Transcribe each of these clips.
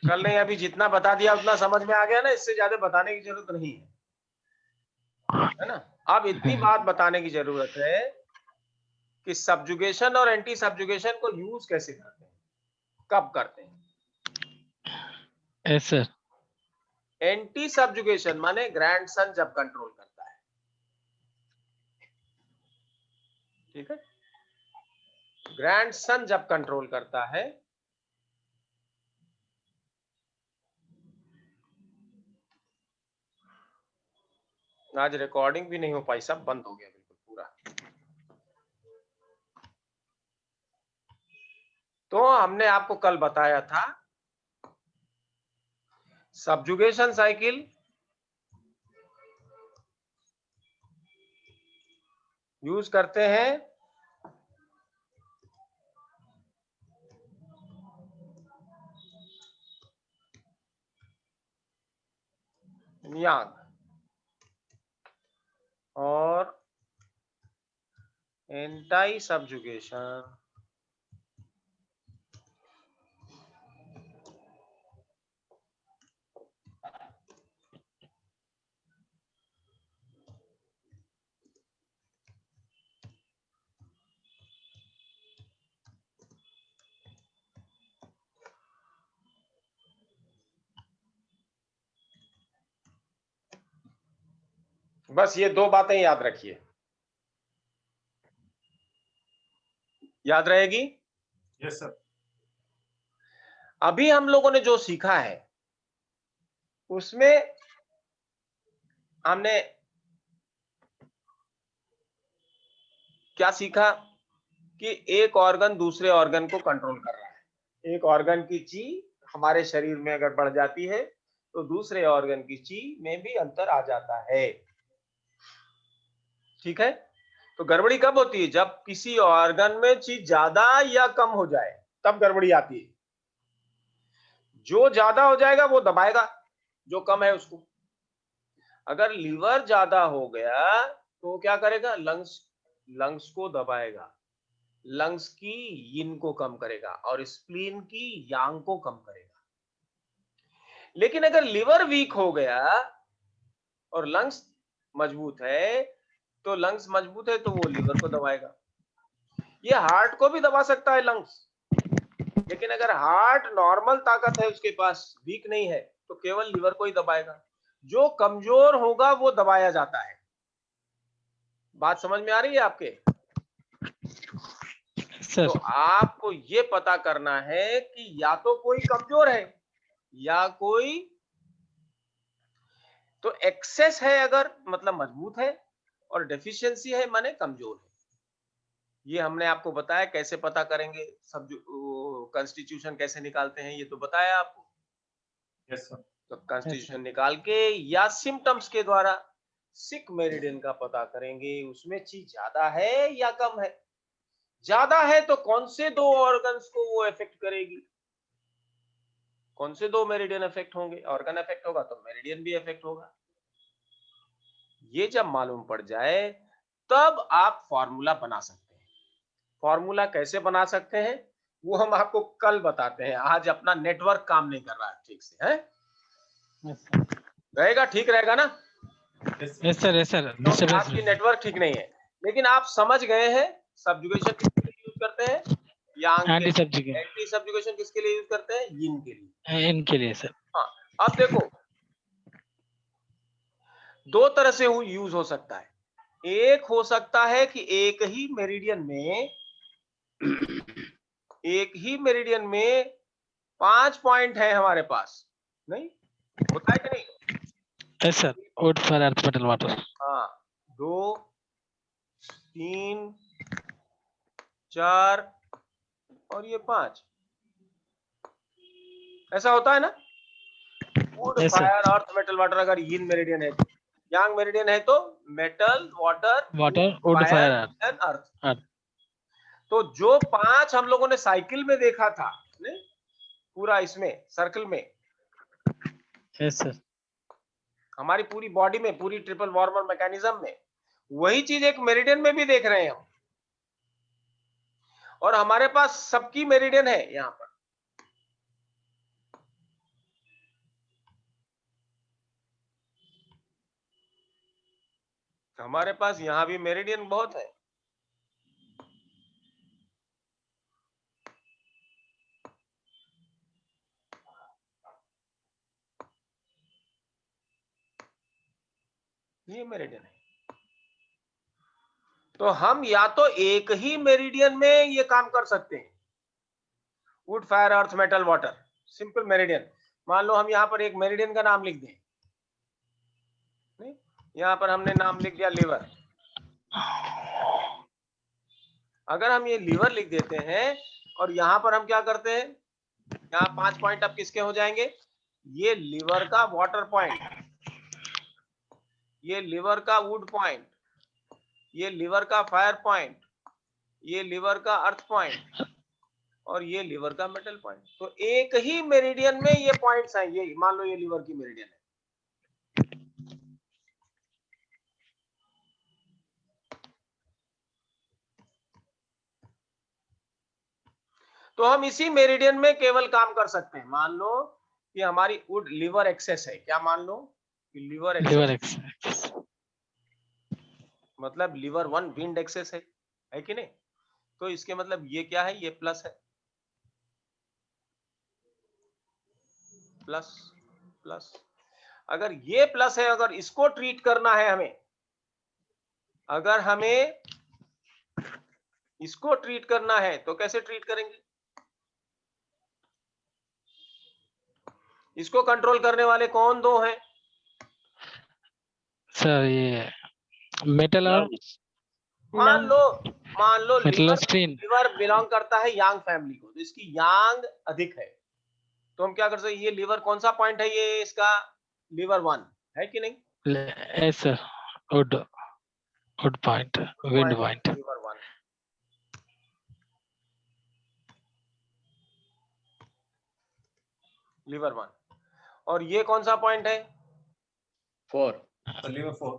कल नहीं, अभी जितना बता दिया उतना समझ में आ गया ना, इससे ज्यादा बताने की जरूरत नहीं है ना। अब इतनी बात बताने की जरूरत है कि सब्जुगेशन और एंटी सब्जुगेशन को यूज कैसे करते हैं, कब करते हैं। Yes sir. एंटी सब्जुगेशन माने ग्रैंडसन जब कंट्रोल करता है, ठीक है। ग्रैंडसन जब कंट्रोल करता है आज रिकॉर्डिंग भी नहीं हो पाई, सब बंद हो गया बिल्कुल पूरा। तो हमने आपको कल बताया था सब्जुगेशन साइकिल यूज करते हैं यांग और एंटी सब्जुगेशन बस ये दो बातें याद रखिए, याद रहेगी। Yes sir. अभी हम लोगों ने जो सीखा है उसमें हमने क्या सीखा कि एक ऑर्गन दूसरे ऑर्गन को कंट्रोल कर रहा है। एक ऑर्गन की ची हमारे शरीर में अगर बढ़ जाती है तो दूसरे ऑर्गन की ची में भी अंतर आ जाता है, ठीक है। तो गड़बड़ी कब होती है, जब किसी ऑर्गन में ची ज्यादा या कम हो जाए तब गड़बड़ी आती है। जो ज्यादा हो जाएगा वो दबाएगा, जो कम है उसको। अगर लीवर ज्यादा हो गया तो क्या करेगा, लंग्स को दबाएगा, लंग्स की यिन को कम करेगा और स्प्लीन की यांग को कम करेगा। लेकिन अगर लिवर वीक हो गया और लंग्स मजबूत है तो लंग्स मजबूत है तो वो लिवर को दबाएगा। ये हार्ट को भी दबा सकता है लंग्स, लेकिन अगर हार्ट नॉर्मल ताकत है उसके पास, वीक नहीं है, तो केवल लिवर को ही दबाएगा। जो कमजोर होगा वो दबाया जाता है। बात समझ में आ रही है आपके। सर तो आपको ये पता करना है कि या तो कोई कमजोर है या कोई, तो एक्सेस है अगर मतलब मजबूत है और डेफिशिएंसी है माने कमजोर है। ये हमने आपको बताया कैसे पता करेंगे, सब कॉन्स्टिट्यूशन कैसे निकालते हैं ये तो बताया आपको। Yes sir. तो कॉन्स्टिट्यूशन निकाल के या सिम्टम्स के द्वारा सिक मेरिडियन का पता करेंगे, उसमें चीज ज्यादा है या कम है। ज्यादा है तो कौन से दो ऑर्गन्स को वो इफेक्ट करेगी, कौन से दो मेरिडियन इफेक्ट होंगे, ऑर्गन इफेक्ट होगा तो मेरिडियन भी इफेक्ट होगा। ये जब मालूम पड़ जाए तब आप फॉर्मूला बना सकते हैं। फॉर्मूला कैसे बना सकते हैं वो हम आपको कल बताते हैं, आज अपना नेटवर्क काम नहीं कर रहा है ठीक से, है रहेगा, ठीक रहेगा ना। Yes sir yes sir. क्योंकि आपकी नेटवर्क ठीक नहीं है, लेकिन आप समझ गए हैं सब्जुगेशन किसके लिए यूज करते हैं, यांग के एंटी लिए। सब्जुगेशन एंटी सब्जुगेशन किसके लिए यूज करते हैं, यिन के लिए। इनके लिए सर। हाँ, अब देखो दो तरह से यूज हो सकता है। एक हो सकता है कि एक ही मेरिडियन में 5 पॉइंट है हमारे पास, नहीं होता है कि नहीं। Yes sir. Would for earth metal water. हाँ, 2 3 4 और ये 5 ऐसा होता है ना। Wood yes sir. Fire earth metal water अगर यिन मेरिडियन है तो, यांग मेरिडियन है तो metal water water wood fire fire and earth. Earth. तो जो 5 हम लोगों ने साइकिल में देखा था, नहीं पूरा इसमें सर्कल में, यस सर। हमारी पूरी बॉडी में, पूरी ट्रिपल वार्मर मैकेनिज्म में, वही चीज एक मेरिडियन में भी देख रहे हैं हम। और हमारे पास सबकी मेरिडियन है यहाँ पर, हमारे पास यहाँ भी मेरिडियन बहुत है। ये मेरिडियन है। तो हम या तो एक ही मेरिडियन में ये काम कर सकते हैं, wood fire earth metal water, simple meridian. मान लो हम यहाँ पर एक मेरिडियन का नाम लिख दें, यहाँ पर हमने नाम लिख दिया लीवर। अगर हम ये लीवर लिख देते हैं और यहाँ पर हम क्या करते हैं, यहाँ 5 पॉइंट अब किसके हो जाएंगे, ये लीवर का वाटर पॉइंट, ये लीवर का वुड पॉइंट, ये लीवर का फायर पॉइंट, ये लीवर का अर्थ पॉइंट और ये लीवर का मेटल पॉइंट। तो एक ही मेरिडियन में ये पॉइंट्स हैं। ये मान लो ये लीवर की मेरिडियन है। तो हम इसी मेरिडियन में केवल काम कर सकते हैं। मान लो कि हमारी वुड लीवर एक्सेस है, क्या मान लो कि लीवर एक्सेस, मतलब लीवर 1 विंड एक्सेस है कि नहीं। तो इसके मतलब ये क्या है, ये प्लस है, प्लस प्लस। अगर ये प्लस है, अगर इसको ट्रीट करना है हमें, अगर हमें इसको ट्रीट करना है तो कैसे ट्रीट करेंगे, इसको कंट्रोल करने वाले कौन दो हैं सर ये मेटल और मान लो metal liver, screen. Liver belong करता है यांग फैमिली को, तो इसकी यांग अधिक है। तो हम क्या कर सकते हैं, ये लीवर कौन सा पॉइंट है, ये इसका लीवर 1 है कि नहीं। Yes sir, wood point, wind point. Lever 1, lever 1। और ये कौन सा पॉइंट है, 4, लीवर 4,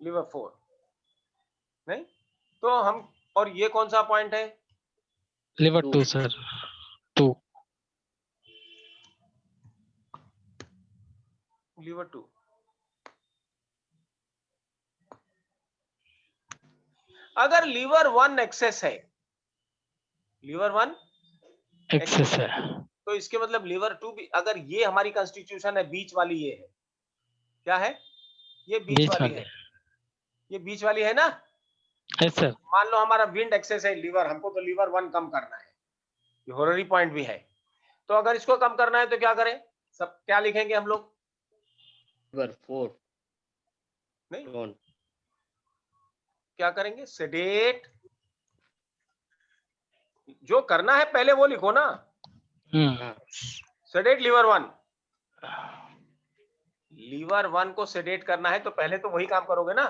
लीवर 4 नहीं। तो हम, और ये कौन सा पॉइंट है, लीवर 2 सर, 2 लीवर 2। अगर लीवर 1 एक्सेस है, लीवर 1 एक्सेस है, तो इसके मतलब लीवर 2 भी, अगर ये हमारी कॉन्स्टिट्यूशन है, बीच वाली ये है, क्या है, ये बीच वाली है, ये बीच वाली है ना। Yes sir. मान लो हमारा विंड एक्सेस है लीवर, हमको तो लीवर 1 कम करना है, ये होररी पॉइंट भी है। तो अगर इसको कम करना है तो क्या करें, सब क्या लिखेंगे हम लोग, लीवर 4 नहीं टोन, क्या करेंगे, सेडेट, जो करना है पहले वो लिखो ना, सेडेट लीवर 1। लीवर 1 को सेडेट करना है तो पहले तो वही काम करोगे ना।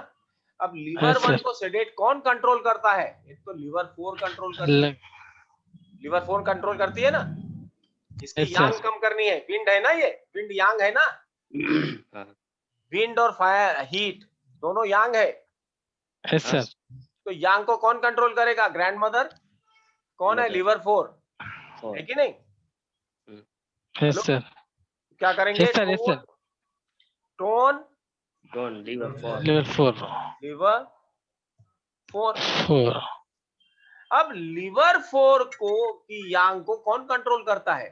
अब लीवर 1 को सेडेट कौन कंट्रोल करता है, एक तो लीवर 4 कंट्रोल करती है, लीवर 4 कंट्रोल करती है ना। इसकी यांग कम करनी है, विंड है ना, ये विंड यांग है ना, विंड और फायर हीट दोनों यांग है। Yes sir. तो यांग को कौन कंट्रोल करेगा, ग्रैंड मदर कौन है, लीवर 4 है कि नहीं। Yes sir. क्या करेंगे, yes sir, yes sir. Tone lever 4, lever 4। अब लीवर 4 को की यांग को कौन कंट्रोल करता है,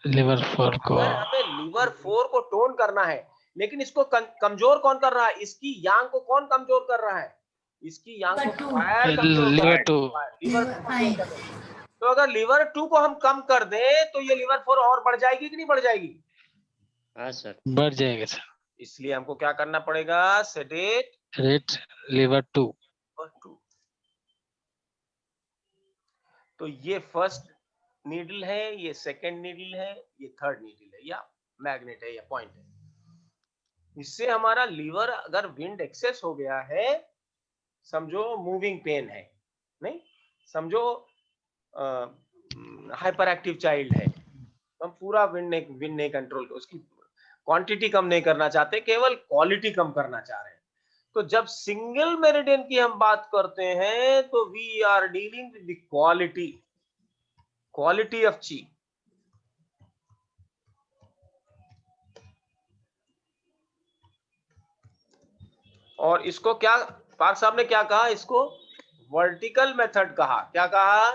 लीवर 4 को। अगर हमें लीवर 4 को टोन करना है, लेकिन इसको कमजोर कौन कर रहा है, इसकी यांग को कौन कमजोर कर रहा है, इसकी यांग को फायर कंट्रोल कर रहा है, लीवर 2। तो अगर लीवर 2 को हम कम कर दें तो ये लीवर 4 और बढ़ जाएगी कि नहीं बढ़ जाएगी, हाँ सर, बढ़ जाएगा सर। इसलिए हमको क्या करना पड़ेगा, सेडेट लीवर 2। तो ये फर्स्ट नीडल है, ये सेकंड नीडल है, ये थर्ड नीडल है, या मैग्नेट है, या पॉइंट है। इससे हमारा लीवर अगर विंड एक्सेस हो गया है, समझो मूविंग पेन है, नहीं समझो हाइपर एक्टिव चाइल्ड है, तो हम पूरा विंड नहीं कंट्रोल, उसकी क्वांटिटी कम नहीं करना चाहते, केवल क्वालिटी कम करना चाह रहे हैं। तो जब सिंगल मेरिडियन की हम बात करते हैं तो we are dealing with the quality of ची। और इसको क्या पार्क साहब ने क्या कहा, इसको वर्टिकल मेथड कहा। क्या कहा?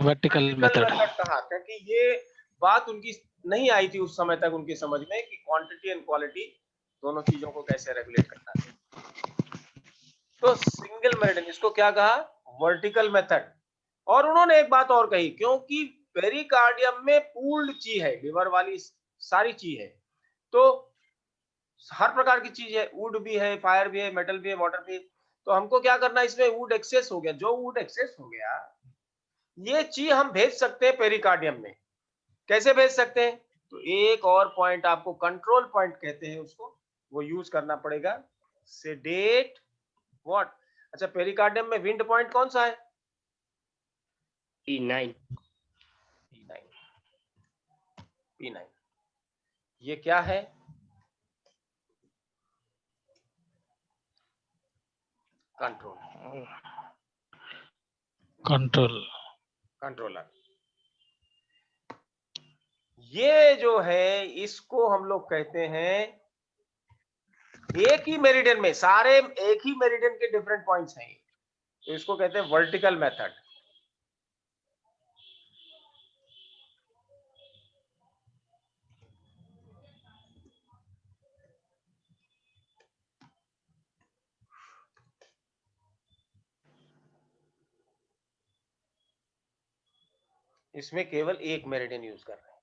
Vertical method. कहा, क्योंकि ये बात उनकी नहीं आई थी उस समय तक उनकी समझ में कि क्वांटिटी एंड क्वालिटी दोनों चीजों को कैसे रेगुलेट करना है। तो सिंगल मेरिडियन, इसको क्या कहा? Vertical method. और उन्होंने एक बात और कही, क्योंकि पेरिकार्डियम में पूल्ड ची है, लिवर वाली सारी ची है, तो हर प्रकार की चीज है, वुड भी है, फायर भी है, मेटल भी है, वाटर भी है। तो हमको क्या करना है, इसमें वुड एक्सेस हो गया, जो वुड एक्सेस हो गया ये ची हम भेज सकते हैं पेरिकार्डियम में। कैसे भेज सकते हैं? तो एक और पॉइंट आपको कंट्रोल पॉइंट कहते हैं उसको, वो यूज करना पड़ेगा। Sedate what? अच्छा, पेरिकार्डियम में विंड पॉइंट कौन सा है? P9. P9। ये क्या है? कंट्रोलर। ये जो है इसको हम लोग कहते हैं, एक ही मेरिडियन में सारे एक ही मेरिडियन के डिफरेंट पॉइंट्स हैं, तो इसको कहते हैं वर्टिकल मेथड। इसमें केवल एक मेरिडियन यूज कर रहे हैं,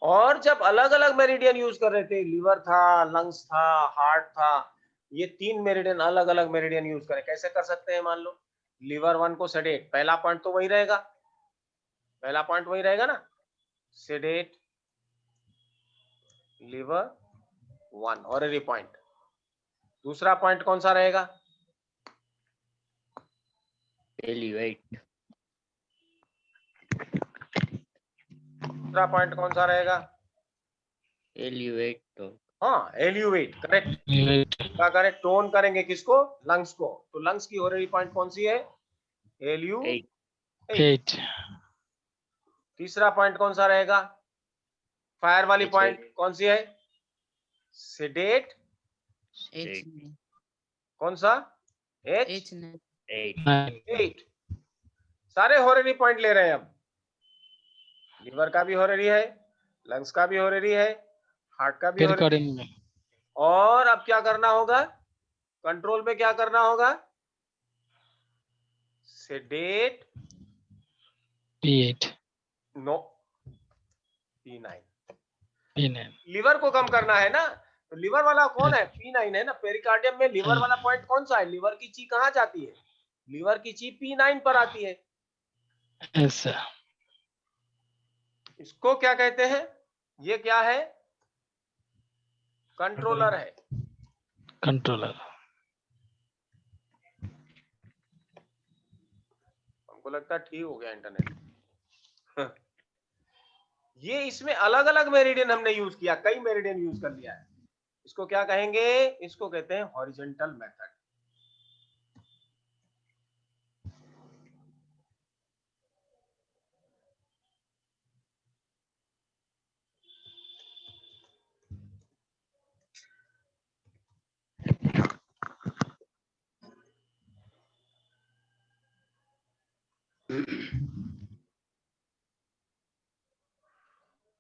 और जब अलग अलग मेरिडियन यूज कर रहे थे, लिवर था, लंग्स था, हार्ट था, ये तीन मेरिडियन अलग अलग मेरिडियन यूज करें, कैसे कर सकते हैं? मान लो लिवर 1 को सेडेट, पहला पॉइंट तो वही रहेगा, ना, सेडेट लिवर 1 ऑरेरी पॉइंट। दूसरा पॉइंट कौन सा रहेगा? Elevate. दूसरा पॉइंट कौन सा रहेगा? Elevate. हाँ, एल्यूवेट, करेक्ट। क्या करें? टोन करेंगे किसको? लंग्स को। तो लंग्स की ऑरेरी पॉइंट कौन सी है? Eight. 8। तीसरा पॉइंट कौन सा रहेगा? फायर वाली पॉइंट कौन सी है? सेडेट। कौन सा? H8। सारे हॉररी पॉइंट ले रहे हैं अब, लिवर का भी हॉररी है, लंग्स का भी हॉररी है, हार्ट का भी हॉररी है। और अब क्या करना होगा? कंट्रोल में क्या करना होगा? Sedate P8 no P9। Liver को कम करना है ना, तो लिवर वाला कौन है? P9 है ना। पेरिकार्डियम में लिवर वाला पॉइंट कौन सा है? लिवर की ची कहाँ जाती है? लिवर की ची P9 पर आती है। yes, इसको क्या कहते हैं? ये क्या है? कंट्रोलर है। कंट्रोलर। हमको लगता है ठीक हो गया इंटरनेट। ये इसमें अलग अलग मेरिडियन हमने यूज किया, कई मेरिडियन यूज कर लिया है। इसको क्या कहेंगे? इसको कहते हैं हॉरिजॉन्टल मेथड।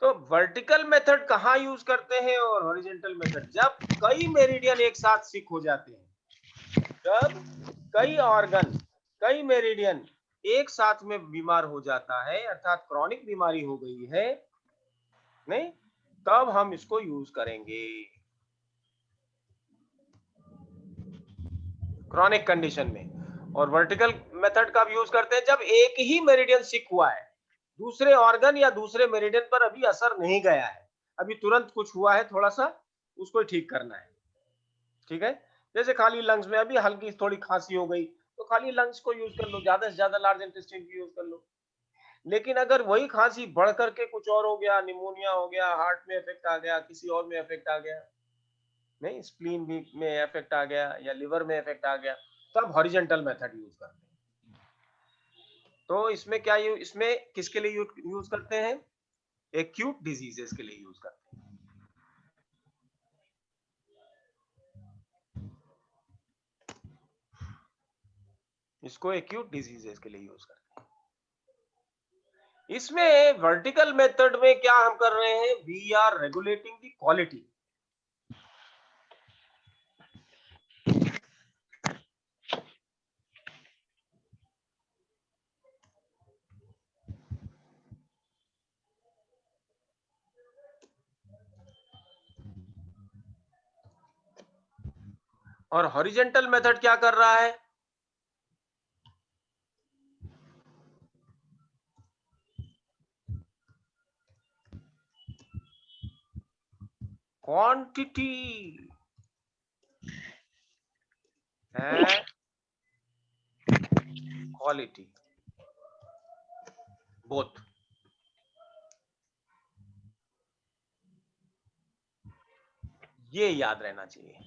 तो वर्टिकल मेथड कहाँ यूज करते हैं और हॉरिजॉन्टल मेथड? जब कई मेरिडियन एक साथ सिक हो जाते हैं, जब कई ऑर्गन, कई मेरिडियन एक साथ में बीमार हो जाता है, अर्थात क्रॉनिक बीमारी हो गई है, नहीं, तब हम इसको यूज करेंगे क्रॉनिक कंडीशन में। और वर्टिकल मेथड का यूज करते हैं जब एक ही मेरिडियन सिक हुआ है, दूसरे ऑर्गन या दूसरे मेरिडियन पर अभी असर नहीं गया है, अभी तुरंत कुछ हुआ है, थोड़ा सा उसको ठीक करना है। ठीक है, जैसे खाली लंग्स में अभी हल्की थोड़ी खांसी हो गई, तो खाली लंग्स को यूज कर लो, ज्यादा से ज्यादा लार्ज इंटेस्टाइन की यूज कर लो। लेकिन अगर वही खांसी बढ़ करके कुछ और हो गया, निमोनिया हो गया, हार्ट में इफेक्ट आ गया, किसी और में इफेक्ट आ गया, नहीं, स्प्लीन में इफेक्ट आ गया या लिवर में इफेक्ट आ गया, तब हॉरिजॉन्टल मेथड यूज करते हैं। तो इसमें क्या इसमें किसके लिए यूज करते हैं? एक्यूट डिजीजेस के लिए यूज करते हैं। इसको एक्यूट डिजीजेस के लिए यूज करते हैं। इसमें वर्टिकल मेथड में क्या हम कर रहे हैं, we are regulating the quality. और हॉरिजेंटल मेथड क्या कर रहा है, क्वांटिटी एंड क्वालिटी बोथ। ये याद रहना चाहिए।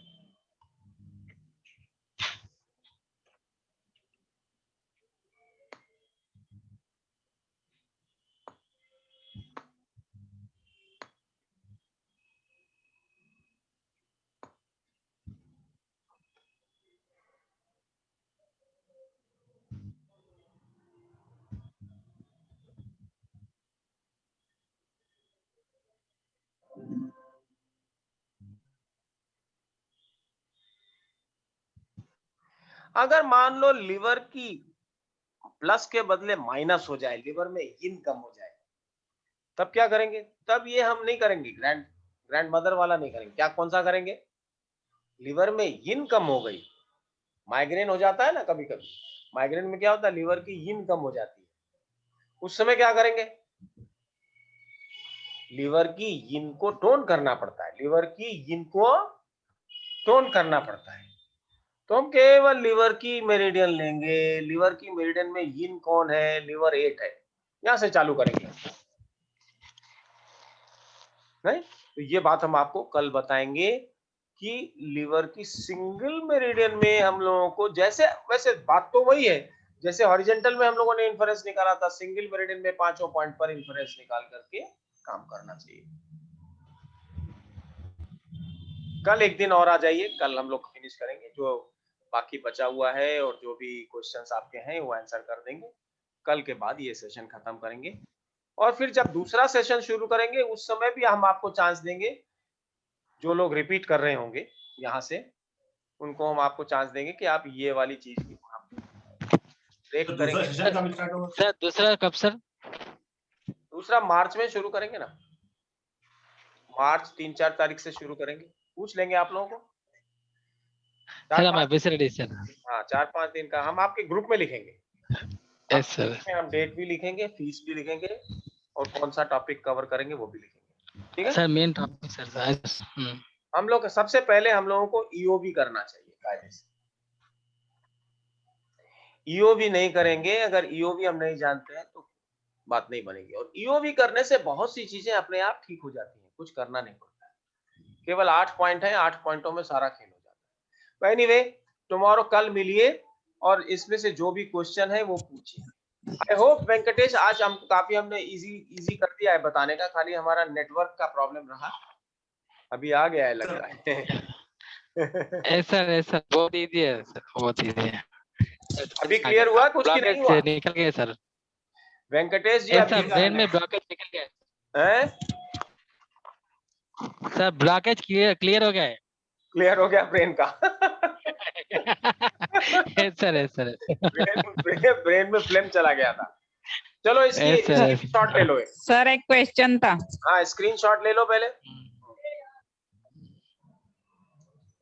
अगर मान लो लिवर की प्लस के बदले माइनस हो जाए, लिवर में यिन कम हो जाए, तब क्या करेंगे? तब ये हम नहीं करेंगे, ग्रैंड मदर वाला नहीं करेंगे। क्या कौन सा करेंगे? लिवर में यिन कम हो गई, माइग्रेन हो जाता है ना कभी कभी, माइग्रेन में क्या होता है, लिवर की यिन कम हो जाती है, उस समय क्या करेंगे? लिवर की यिन को टोन करना पड़ता है, लिवर की यिन को टोन करना पड़ता है। तो हम केवल लिवर की मेरिडियन लेंगे, लिवर की मेरिडियन में यिन कौन है, लिवर 8 है, यहां से चालू करेंगे। नहीं, तो ये बात हम आपको कल बताएंगे कि लिवर की सिंगल मेरिडियन में हम लोगों को, जैसे वैसे बात तो वही है जैसे हॉरिजेंटल में हम लोगों ने इन्फरेंस निकाला था, सिंगल मेरिडियन में 5 पॉइंट पर इन्फरेंस निकाल करके काम करना चाहिए। कल एक दिन और आ जाइए, कल हम लोग फिनिश करेंगे, जो बाकी बचा हुआ है और जो भी क्वेश्चंस आपके हैं वो आंसर कर देंगे। कल के बाद ये सेशन खत्म करेंगे और फिर जब दूसरा सेशन शुरू करेंगे उस समय भी हम आपको चांस देंगे, जो लोग रिपीट कर रहे होंगे यहाँ से उनको हम आपको चांस देंगे कि आप ये वाली चीज की ब्रेक करेंगे। सर दूसरा कब सर? दूसरा मार्च में शुरू करेंगे ना, मार्च 3-4 तारीख से शुरू करेंगे। पूछ लेंगे आप लोगों को, सर मैं बिसर रही सर। हाँ 4-5 दिन का हम आपके ग्रुप में लिखेंगे। Yes sir. हम डेट भी लिखेंगे, फीस भी लिखेंगे और कौन सा टॉपिक कवर करेंगे वो भी लिखेंगे। ठीक है सर, मेन टॉपिक सर। हम लोग सबसे पहले हम लोगों को ईओबी करना चाहिए कायदे से। ईओबी नहीं करेंगे, अगर ईओबी हम नहीं जानते हैं तो बात नहीं बनेगी। और ईओबी करने से बहुत सी चीजें अपने आप ठीक हो जाती हैं, कुछ करना नहीं पड़ता है। केवल 8 पॉइंट है, 8 पॉइंटों में सारा खेल हो जाता है। एनीवे, टुमारो कल मिलिए और इसमें से जो भी क्वेश्चन है वो पूछिए। आई होप वेंकटेश आज हम काफी हमने इजी कर दिया है बताने का, खाली हमारा नेटवर्क का प्रॉब्लम रहा, अभी आ गया है लग रहा है। ऐसा बहुत इजी है सर, बहुत इजी है। अभी क्लियर हुआ कुछ की नहीं हुआ? निकल गया सर वेंकटेश जी ऐसा ब्रेन में ब्लॉकेज निकल गया है सर, ब्लॉकेज क्लियर हो गया है। क्लियर हो गया ब्रेन का। सर ब्रेन में फ्लेम चला गया था। चलो इसकी स्क्रीनशॉट ले लो। सर एक क्वेश्चन था। हाँ स्क्रीनशॉट ले लो, पहले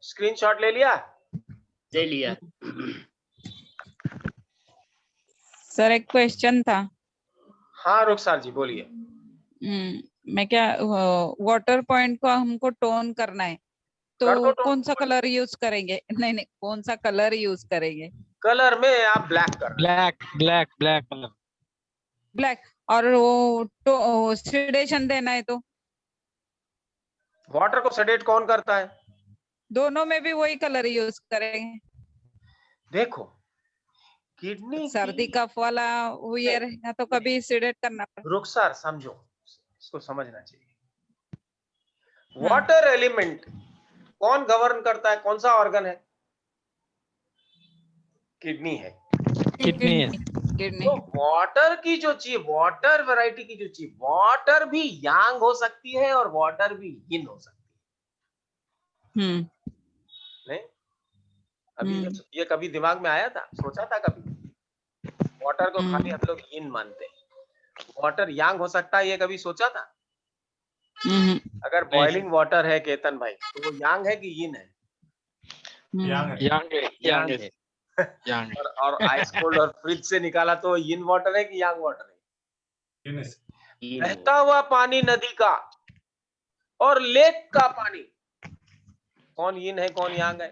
स्क्रीनशॉट ले लिया? ले लिया। सर एक क्वेश्चन था। हाँ रुखसार जी बोलिए। मैं क्या, वाटर पॉइंट को हमको टोन करना है तो कौन सा कलर यूज करेंगे? नहीं कौन सा कलर यूज करेंगे? कलर में आप ब्लैक कर, ब्लैक कलर, ब्लैक। और वो तो सेडेशन देना है तो वाटर को सेडेट कौन करता है? दोनों में भी वही कलर यूज करेंगे। देखो किडनी सर्दी कफ वाला हुई रहेगा तो कभी सेडेट करना पड़ेगा। रुखसार समझो, इसको समझना चाहिए। वाटर एलिमेंट कौन गवर्न करता है, कौन सा ऑर्गन है? किडनी है। किडनी है। किडनी। तो वाटर की जो चाहिए, वाटर वैरायटी की जो चाहिए, वाटर भी यांग हो सकती है और वाटर भी यिन हो सकती है। नहीं अभी ये कभी दिमाग में आया था, सोचा था कभी? वाटर को खाली हम लोग यिन मानते हैं, वाटर यांग हो सकता है, ये कभी सोचा था? अगर बॉइलिंग वाटर है केतन भाई, तो वो यांग है कि यिन है? यांग है। यांग है। और आइस कोल्ड और फ्रिज से निकाला तो यिन वाटर है कि यांग वाटर है? बहता हुआ पानी नदी का और लेक का पानी, कौन यिन है कौन यांग है?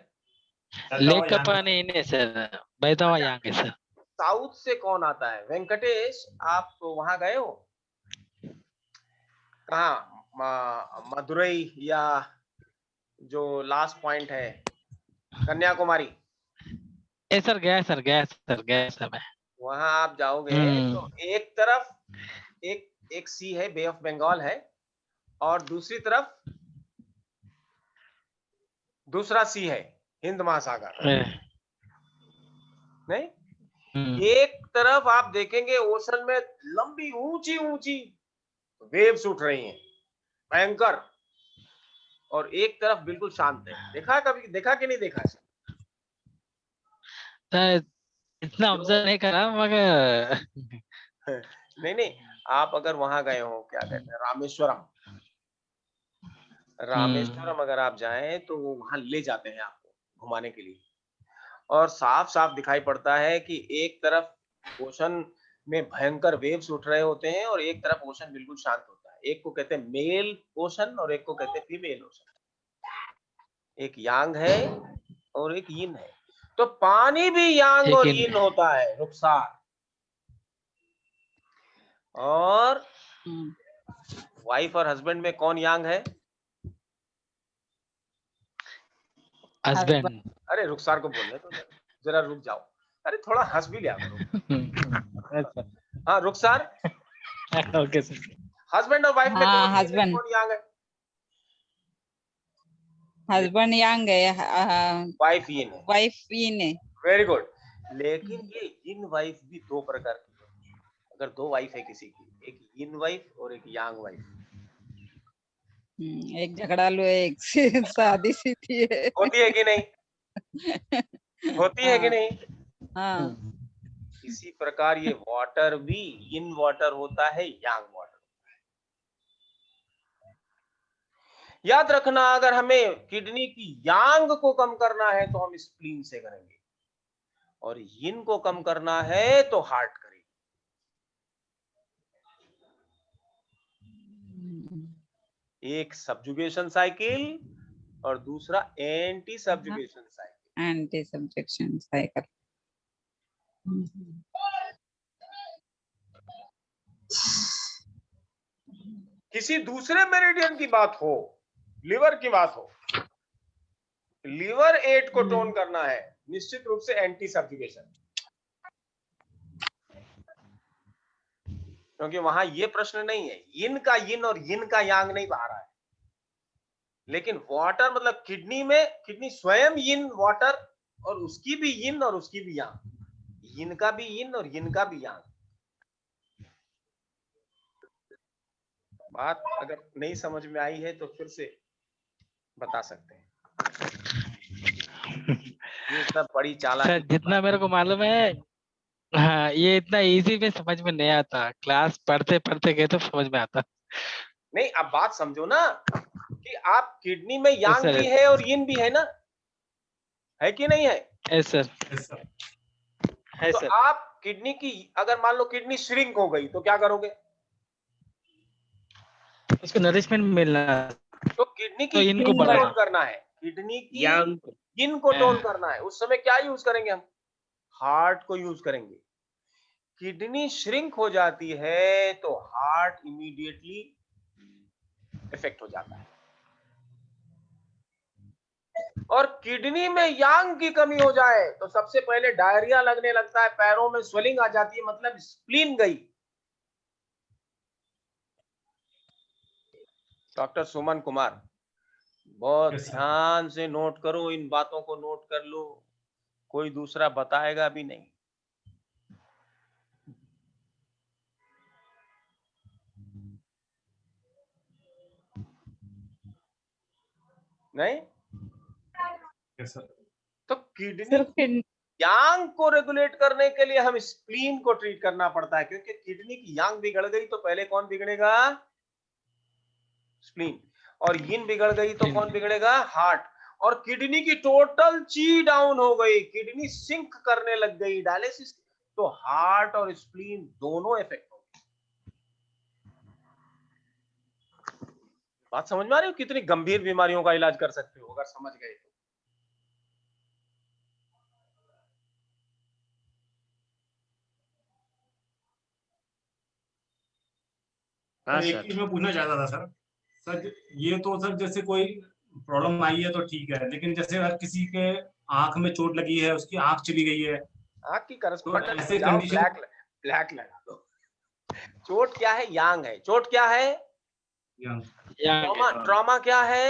लेक का पानी इन है सर, बहता हुआ यांग है सर। साउथ से कौन आता है? वेंकटेश, आप वहां गए हो? कहाँ, मदुरई या जो लास्ट पॉइंट है कन्याकुमारी? सर गया सर, गया सर, गया सर मैं। वहां आप जाओगे तो एक तरफ एक सी है, बे ऑफ बंगाल है, और दूसरी तरफ दूसरा सी है, हिंद महासागर। नहीं, एक तरफ आप देखेंगे ओशन में लंबी ऊंची ऊंची वेव्स उठ रही हैं भयंकर, और एक तरफ बिल्कुल शांत है। देखा कभी, देखा कि नहीं देखा? इतना ऑब्जर्व नहीं करा मगर नहीं, आप अगर वहां गए हो, क्या कहते हैं, रामेश्वरम, रामेश्वरम अगर आप जाएं तो वो वहां ले जाते हैं आपको घुमाने के लिए, और साफ साफ दिखाई पड़ता है कि एक तरफ ओशन में भयंकर वेव्स उठ रहे होते हैं और एक तरफ ओशन बिल्कुल शांत होता है। एक को कहते हैं मेल ओशन और एक को कहते हैं फीमेल ओशन, एक यांग है और एक यिन है। तो पानी भी यांग और यिन होता है रुखसार, और वाइफ और हस्बैंड में कौन यांग है? हस्बैंड। अरे रुखसार को बोलने तो जरा रुक जाओ, अरे थोड़ा हंस भी लिया करो। हाँ रुखसार, ओके सर। हस्बैंड और वाइफ में हस्बैंड कौन यांग है? हस्बैंड यांग है, वाइफ यिन है। वाइफ यिन है। Very good. लेकिन ये यिन वाइफ भी दो प्रकार की होती है। अगर दो वाइफ है किसी की, एक यिन वाइफ और एक यांग वाइफ, एक झगड़ालू है, एक शादी सीधी है। होती है कि नहीं? होती है कि नहीं? हाँ। इसी प्रकार ये वाटर भी यिन वाटर होता है, यांग वाटर होता है। याद रखना, अगर हमें किडनी की यांग को कम करना है तो हम स्प्लीन से करेंगे, और यिन को कम करना है तो हार्ट करेंगे। एक सब्जुगेशन साइकिल और दूसरा anti subjugation cycle. Anti subjugation cycle. किसी दूसरे मेरिडियन की बात हो, लिवर की बात हो, लिवर 8 को टोन करना है, निश्चित रूप से एंटी सब्जुगेशन, क्योंकि वहां ये प्रश्न नहीं है, यिन का यिन और यिन का यांग नहीं बहा रहा है। लेकिन वाटर मतलब किडनी में, किडनी स्वयं यिन वाटर और उसकी भी यिन और उसकी भी यांग, यिन का भी यिन और यिन का भी यांग। बात अगर नहीं समझ में आई है तो फिर से बता सकते हैं। ये सब बड़ी चालाकी। जितना मेरे को मालूम है, हाँ, ये इतना इजी में समझ में नहीं आता, क्लास पढ़ते पढ़ते गए तो समझ में आता। नहीं, अब बात समझो ना कि आप किडनी में यांग भी है और यिन भी है ना, है कि नहीं है? यस सर, है तो सर। आप किडनी की, अगर मान लो किडनी श्रिंक हो गई तो क्या करोगे? उसको नरिशमेंट मिलना, तो किडनी की तो इनको यिन बढ़ाना टोन करना है, किडनी की यांग यिन को टोन करना है। उस समय क्या यूज करेंगे हम? हार्ट को यूज करेंगे। किडनी श्रिंक हो जाती है तो हार्ट इमीडिएटली इफेक्ट हो जाता है, और किडनी में यांग की कमी हो जाए तो सबसे पहले डायरिया लगने लगता है, पैरों में स्वेलिंग आ जाती है, मतलब स्प्लीन गई। डॉक्टर सुमन कुमार, बहुत ध्यान से नोट करो, इन बातों को नोट कर लो, कोई दूसरा बताएगा भी नहीं। नहीं, Yes, sir. तो किडनी सिर्फ यांग को रेगुलेट करने के लिए हम स्प्लीन को ट्रीट करना पड़ता है, क्योंकि किडनी की यांग बिगड़ गई तो पहले कौन बिगड़ेगा? स्प्लीन। और यिन बिगड़ गई तो कौन बिगड़ेगा? हार्ट। और किडनी की टोटल ची डाउन हो गई, किडनी सिंक करने लग गई डायलिसिस, तो हार्ट और स्प्लीन दोनों इफेक्ट हो गए। बात समझ में आ रही हो? कितनी गंभीर बीमारियों का इलाज कर सकते हो अगर समझ गए तो। हाँ एक सर। चीज मैं पूछना चाहता था सर। सर ये तो सर जैसे कोई प्रॉब्लम आई है तो ठीक है, लेकिन जैसे अगर किसी के आंख में चोट लगी है, उसकी आंख चली गई है, आंख की करस्पॉन्डेंस ऐसे जाओ, condition- ब्लैक लगा दो। चोट क्या है? यांग है। चोट क्या है? ट्रॉमा क्या है?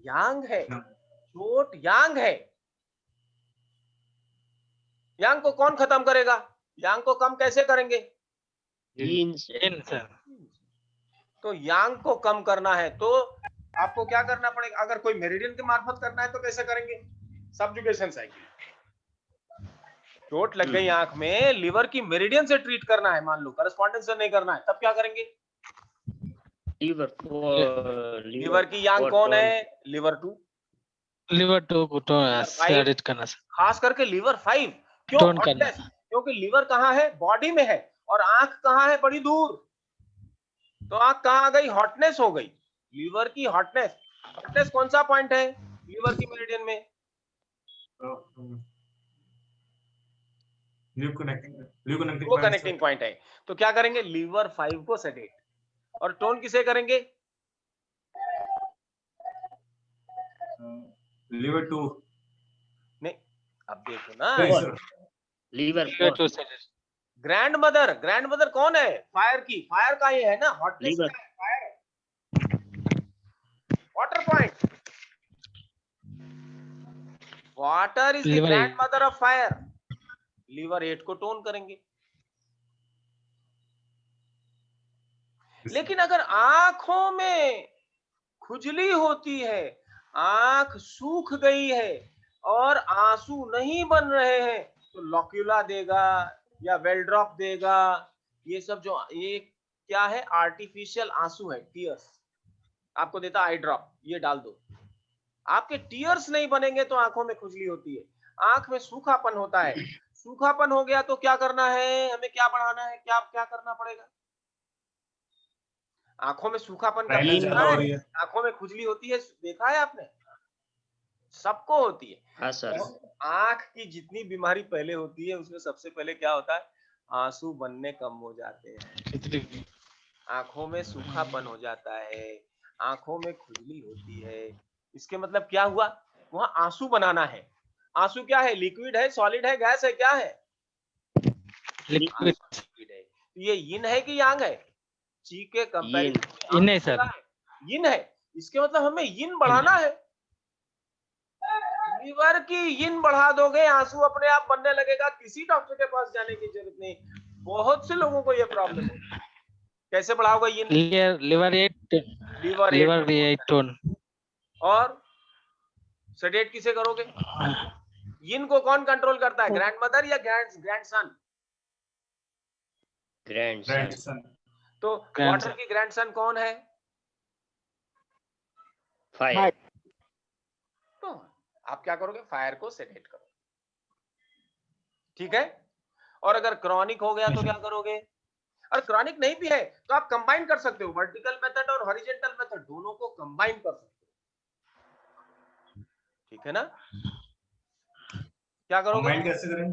यांग है। चोट यांग है। यांग को कौन खत्म करेगा? यांग को कम कैसे करेंगे? यिन सर। तो यांग को कम करना है तो आपको क्या करना पड़ेगा? अगर कोई मेरिडियन के मार्फत करना है तो कैसे करेंगे? सबजुगेशन साइकिल। चोट लग गई आंख में, लिवर की मेरिडियन से ट्रीट करना है, मान लो करस्पॉन्डेंस से नहीं करना है, तब क्या करेंगे? लिवर की यांग कौन है? लिवर 2। लिवर 2 को तो एडिट करना सर। खास करके लिवर 5। क्यों? टोन करना। हॉटनेस। क्योंकि लिवर कहाँ है? बॉडी में है, और आंख कहाँ है? बड़ी दूर। तो आंख कहाँ आ गई? हॉटनेस हो गई। लिवर की हॉटनेस। हॉटनेस कौन सा पॉइंट है लिवर की मेरिडियन में? वो कनेक्टिंग पॉइंट है। तो क्या करेंगे? लिवर 5 को सेडेट। और टोन किसे करेंगे? लिवर 2 नहीं, अब देखो ना, लीवर ग्रैंड मदर कौन है? फायर की। फायर का ये है ना, हॉटनेस Liver. का है, फायर है। Water point. Water is the Liver grand 8. Mother of fire. Liver 8 को टोन करेंगे। लेकिन अगर आंखों में खुजली होती है, आंख सूख गई है और आंसू नहीं बन रहे हैं, तो लॉक्यूला देगा या वेलड्रॉप देगा। ये सब जो ये क्या है? आर्टिफिशियल आंसू है, टीयर्स। आपको देता आई ड्रॉप, ये डाल दो। आपके टीयर्स नहीं बनेंगे तो आंखों में खुजली होती है, आंख में सूखापन होता है। सूखापन हो गया तो क्या करना है? हमें क्या बढ़ाना है? क्या करना पड़ेगा? आंखों में सूखापन का देखा है? आंखों में खुजली होती है, देखा है आपने? सबको होती है। हाँ सर। तो आंख की जितनी बीमारी पहले होती है उसमें सबसे पहले क्या होता है? आंसू बनने कम हो जाते हैं, आंखों में सूखापन हो जाता है, आंखों में खुजली होती है। इसके मतलब क्या हुआ? वहां आंसू बनाना है। आंसू क्या है? लिक्विड है, सॉलिड है, गैस है, क्या है? लिक्विड है। ये यिन है कि यांग है? ची के कंपैरिजन यिन है सर। यिन है। इसके मतलब हमें यिन बढ़ाना है। लिवर की यिन बढ़ा दोगे, आंसू अपने आप बनने लगेगा, किसी डॉक्टर के पास जाने की जरूरत नहीं। बहुत से लोगों को ये प्रॉब्लम है। कैसे बढ़ाओगे यिन? Liver 8 tone. और सेडेट किसे करोगे? यिन को कौन कंट्रोल करता है? ग्रैंड मदर या ग्रैंडसन? ग्रैंडसन। तो वाटर की ग्रैंडसन कौन है? फायर। तो आप क्या करोगे? फायर को सेडेट करो, ठीक है? और अगर क्रॉनिक हो गया तो क्या करोगे? और क्रॉनिक नहीं भी है तो आप कंबाइन कर सकते हो, वर्टिकल मेथड और हॉरिजॉन्टल मेथड दोनों को कंबाइन कर सकते हो, ठीक है ना? क्या करोगे? कंबाइन कैसे करें?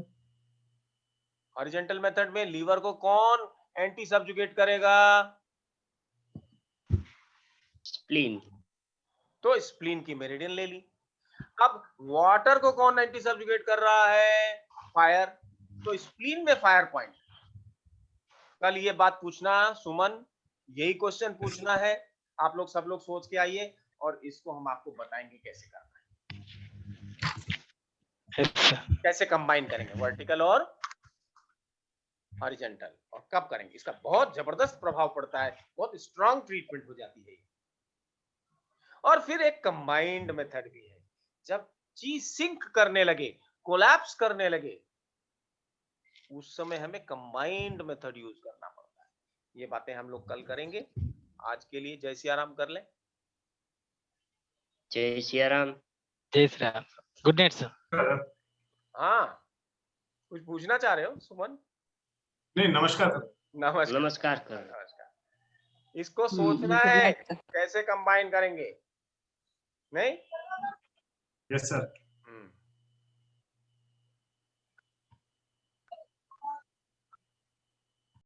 हॉरिजॉन्टल मेथड में लीवर को कौन एंटी सब्जुगेट करेगा? स्प्लीन। तो स्प्लीन की मेरिडियन ले ली। अब वाटर को कौन एंटी सब्जुगेट कर रहा है? फायर। तो स्प्लीन में फायर पॉइंट। कल ये बात पूछना सुमन, यही क्वेश्चन पूछना है। आप लोग सब लोग सोच के आइए और इसको हम आपको बताएंगे कैसे करना है, कैसे कंबाइन करेंगे वर्टिकल और हॉरिजॉन्टल, और कब करेंगे। इसका बहुत जबरदस्त प्रभाव पड़ता है, बहुत स्ट्रांग ट्रीटमेंट हो जाती है। और फिर एक कंबाइंड मेथड भी है, जब चीज सिंक करने लगे, कोलैप्स करने लगे, उस समय हमें कंबाइंड मेथड यूज करना पड़ता है। ये बातें हम लोग कल करेंगे। आज के लिए जय सिया राम कर लें। जय सिया राम। जय Shri Ram. Good night sir. हाँ, कुछ पूछना चाह रहे हो सुमन? नहीं, नमस्कार। नमस्कार। नमस्कार कर। नमस्कार। इसको सोचना है कैसे कंबाइन करेंगे, नहीं? Yes sir.